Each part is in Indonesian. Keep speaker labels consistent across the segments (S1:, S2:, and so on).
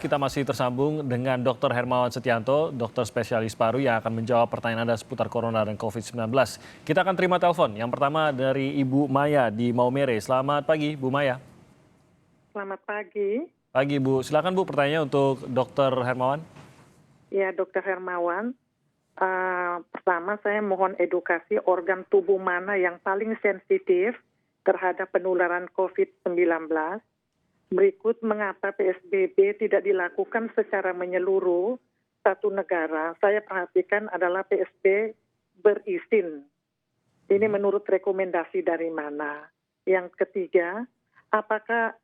S1: Kita masih tersambung dengan Dr. Hermawan Setianto, dokter spesialis paru yang akan menjawab pertanyaan Anda seputar corona dan COVID-19. Kita akan terima telepon. Yang pertama dari Ibu Maya di Maumere. Selamat pagi, Bu Maya.
S2: Selamat pagi.
S1: Pagi, Bu. Silakan, Bu, pertanyaannya untuk Dr. Hermawan.
S2: Ya, Dokter Hermawan. Pertama, saya mohon edukasi organ tubuh mana yang paling sensitif terhadap penularan COVID-19. Berikut mengapa PSBB tidak dilakukan secara menyeluruh satu negara. Saya perhatikan adalah PSB berizin. Ini menurut rekomendasi dari mana? Yang ketiga, apakah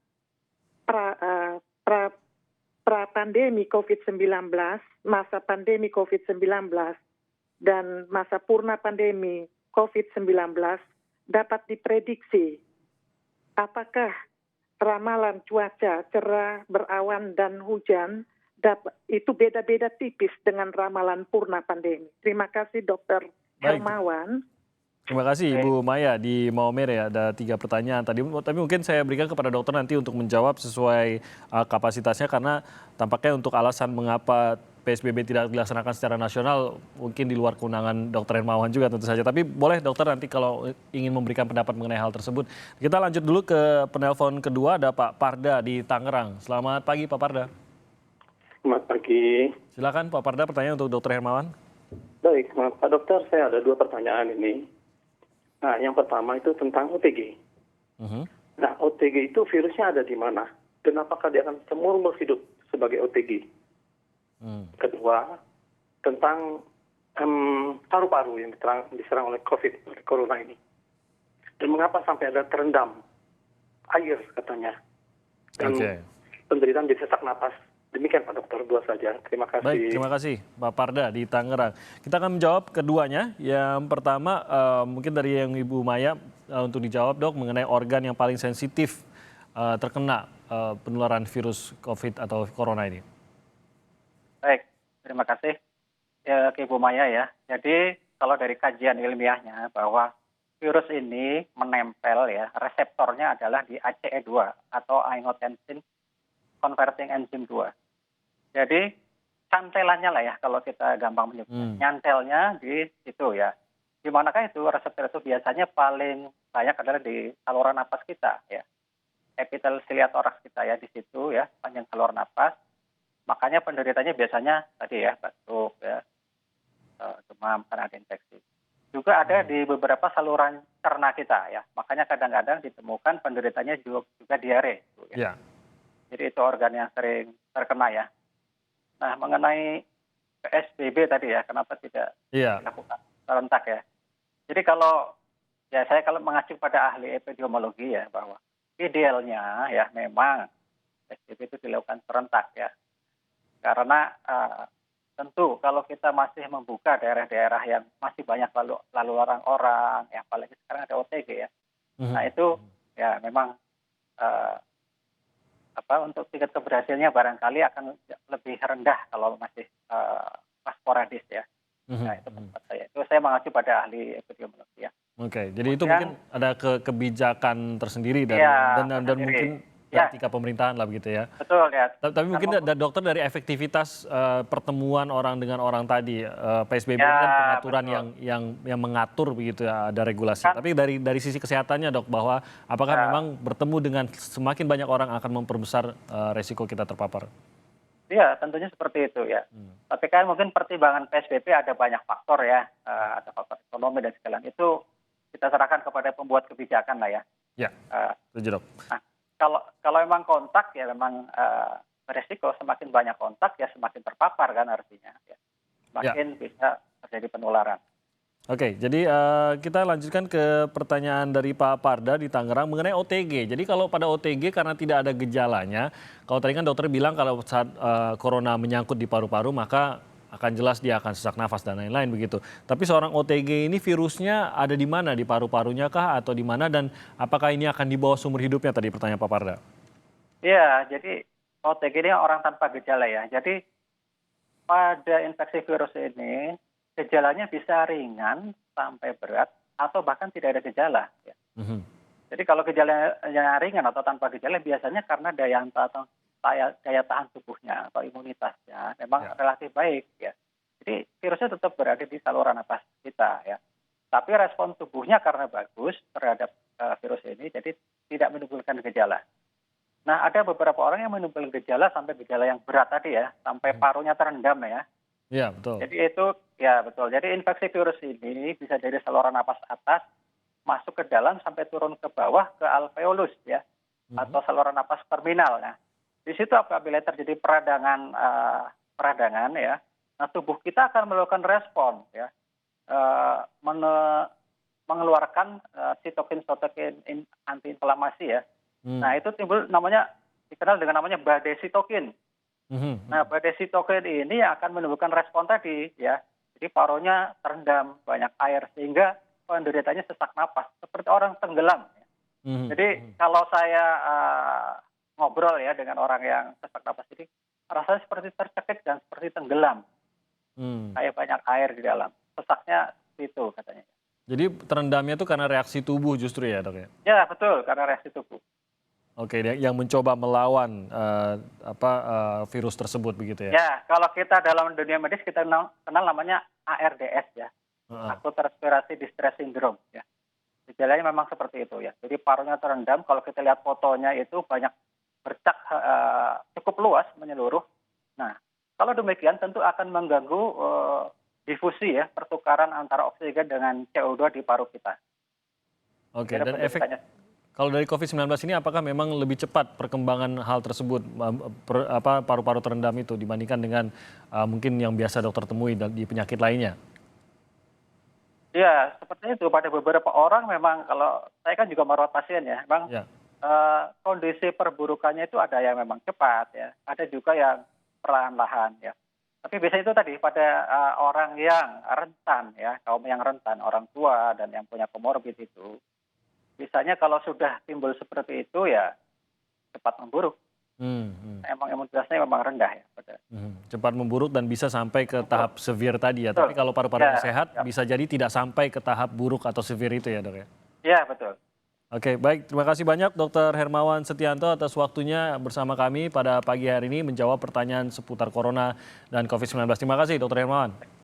S2: pra-pandemi COVID-19, masa pandemi COVID-19, dan masa purna pandemi COVID-19 dapat diprediksi? Apakah ramalan cuaca cerah, berawan, dan hujan itu beda-beda tipis dengan ramalan purna pandemi? Terima kasih, Dokter Hermawan.
S1: Terima kasih Ibu Maya di Maumere. Ada 3 pertanyaan tadi, tapi mungkin saya berikan kepada dokter nanti untuk menjawab sesuai kapasitasnya, karena tampaknya untuk alasan mengapa PSBB tidak dilaksanakan secara nasional mungkin di luar kewenangan Dr. Hermawan juga tentu saja. Tapi boleh dokter nanti kalau ingin memberikan pendapat mengenai hal tersebut. Kita lanjut dulu ke penelpon kedua, ada Pak Parda di Tangerang. Selamat pagi Pak Parda.
S3: Selamat pagi.
S1: Silakan Pak Parda, pertanyaan untuk Dr. Hermawan.
S3: Baik, Pak Dokter, saya ada 2 pertanyaan ini. Nah, yang pertama itu tentang OTG. Nah, OTG itu virusnya ada di mana? Dan apakah dia akan seumur hidup sebagai OTG? Kedua, tentang paru-paru yang diserang oleh COVID, corona ini. Dan mengapa sampai ada terendam air katanya. Dan penderitaan jadi sesak napas. Demikian Pak Dokter, 2 saja. Terima kasih.
S1: Baik, terima kasih Pak Parda di Tangerang. Kita akan menjawab keduanya. Yang pertama mungkin dari yang Ibu Maya untuk dijawab, Dok, mengenai organ yang paling sensitif terkena penularan virus COVID atau corona ini.
S4: Baik, terima kasih ya, ke Ibu Maya ya. Jadi kalau dari kajian ilmiahnya bahwa virus ini menempel ya, reseptornya adalah di ACE2 atau angiotensin converting enzyme 2. Jadi cantelannya lah ya kalau kita gampang menyebutnya. Nyantelnya di situ ya. Di manakah itu reseptor itu biasanya paling banyak adalah di saluran napas kita ya. Epithelial thorax kita ya di situ ya, panjang saluran napas. Makanya penderitanya biasanya tadi ya batuk ya, demam karena ada infeksi. Juga ada di beberapa saluran cerna kita ya. Makanya kadang-kadang ditemukan penderitanya juga diare. Ya. Jadi itu organ yang sering terkena ya. Nah, mengenai PSBB tadi ya, kenapa tidak dilakukan serentak ya. Jadi kalau saya mengacu pada ahli epidemiologi ya, bahwa idealnya ya memang PSBB itu dilakukan serentak ya. Karena tentu kalau kita masih membuka daerah-daerah yang masih banyak lalu orang, yang apalagi sekarang ada OTG ya. Nah itu ya memang untuk tingkat keberhasilannya barangkali akan lebih rendah kalau masih sporadis ya. Nah itu pendapat saya. Itu saya mengacu pada ahli epidemiologi ya.
S1: Oke, jadi itu mungkin ada kebijakan tersendiri dan mungkin etika pemerintahan lah begitu ya.
S4: Betul ya.
S1: Tapi mungkin dokter dari efektivitas pertemuan orang dengan orang tadi, PSBB ini kan pengaturan yang mengatur begitu ya, ada regulasi. Tapi dari sisi kesehatannya Dok, bahwa apakah memang bertemu dengan semakin banyak orang akan memperbesar resiko kita terpapar?
S4: Iya, tentunya seperti itu ya. Tapi kan mungkin pertimbangan PSBB ada banyak faktor ya, ada faktor ekonomi dan segala itu kita serahkan kepada pembuat kebijakan lah ya.
S1: Ya, setuju Dok.
S4: Nah, kalau memang kontak ya memang beresiko, semakin banyak kontak ya semakin terpapar kan artinya ya. Semakin bisa terjadi penularan.
S1: Oke, jadi kita lanjutkan ke pertanyaan dari Pak Parda di Tangerang mengenai OTG. Jadi kalau pada OTG karena tidak ada gejalanya, kalau tadi kan dokter bilang kalau saat corona menyangkut di paru-paru maka akan jelas dia akan sesak nafas dan lain-lain begitu. Tapi seorang OTG ini virusnya ada di mana? Di paru-parunya kah atau di mana, dan apakah ini akan dibawa seumur hidupnya tadi pertanyaan Pak Parda?
S4: Iya, jadi OTG ini orang tanpa gejala ya. Jadi pada infeksi virus ini gejalanya bisa ringan sampai berat atau bahkan tidak ada gejala. Ya. Jadi kalau gejalanya ringan atau tanpa gejala biasanya karena daya daya tahan tubuhnya atau imunitasnya memang relatif baik ya. Jadi virusnya tetap berada di saluran nafas kita ya. Tapi respon tubuhnya karena bagus terhadap virus ini, jadi tidak menimbulkan gejala. Nah, ada beberapa orang yang menimbulkan gejala sampai gejala yang berat tadi ya, sampai parunya terendam ya.
S1: Iya, betul.
S4: Jadi itu ya betul. Jadi infeksi virus ini bisa dari saluran napas atas masuk ke dalam sampai turun ke bawah ke alveolus ya, atau saluran napas terminal. Nah, di situ apabila terjadi peradangan ya, nah tubuh kita akan melakukan respon ya, mengeluarkan sitokin antiinflamasi ya. Nah itu timbul dikenal dengan namanya badai sitokin. Nah badai sitokin ini akan menimbulkan respon tadi ya. Jadi parunya terendam banyak air sehingga penderitanya sesak napas seperti orang tenggelam. Jadi kalau saya ngobrol ya dengan orang yang sesak napas ini, rasanya seperti tercekik dan seperti tenggelam. Kayak banyak air di dalam. Sesaknya itu katanya.
S1: Jadi terendamnya itu karena reaksi tubuh justru ya, Dok ya?
S4: Ya betul, karena reaksi tubuh.
S1: Oke, yang mencoba melawan virus tersebut begitu ya?
S4: Ya, kalau kita dalam dunia medis kita kenal namanya ARDS ya, Acute Respiratory Distress Syndrome ya. Gejalanya memang seperti itu ya. Jadi parunya terendam, kalau kita lihat fotonya itu banyak bercak cukup luas menyeluruh. Nah, kalau demikian tentu akan mengganggu difusi ya, pertukaran antara oksigen dengan CO2 di paru kita.
S1: Oke, dan efek kalau dari COVID-19 ini apakah memang lebih cepat perkembangan hal tersebut, paru-paru terendam itu dibandingkan dengan mungkin yang biasa dokter temui di penyakit lainnya?
S4: Ya, seperti itu. Pada beberapa orang memang, kalau saya kan juga merawat pasien ya, memang kondisi perburukannya itu ada yang memang cepat ya, ada juga yang perlahan-lahan ya. Tapi biasanya itu tadi pada orang yang rentan ya, kaum yang rentan, orang tua dan yang punya komorbid itu, biasanya kalau sudah timbul seperti itu ya cepat memburuk. Emang imunitasnya memang rendah ya.
S1: Cepat memburuk dan bisa sampai ke tahap severe tadi ya. Tapi kalau paru-parunya sehat bisa jadi tidak sampai ke tahap buruk atau severe itu ya, Dok ya?
S4: Iya, betul.
S1: Oke, baik. Terima kasih banyak Dr. Hermawan Setianto atas waktunya bersama kami pada pagi hari ini menjawab pertanyaan seputar corona dan COVID-19. Terima kasih Dr. Hermawan.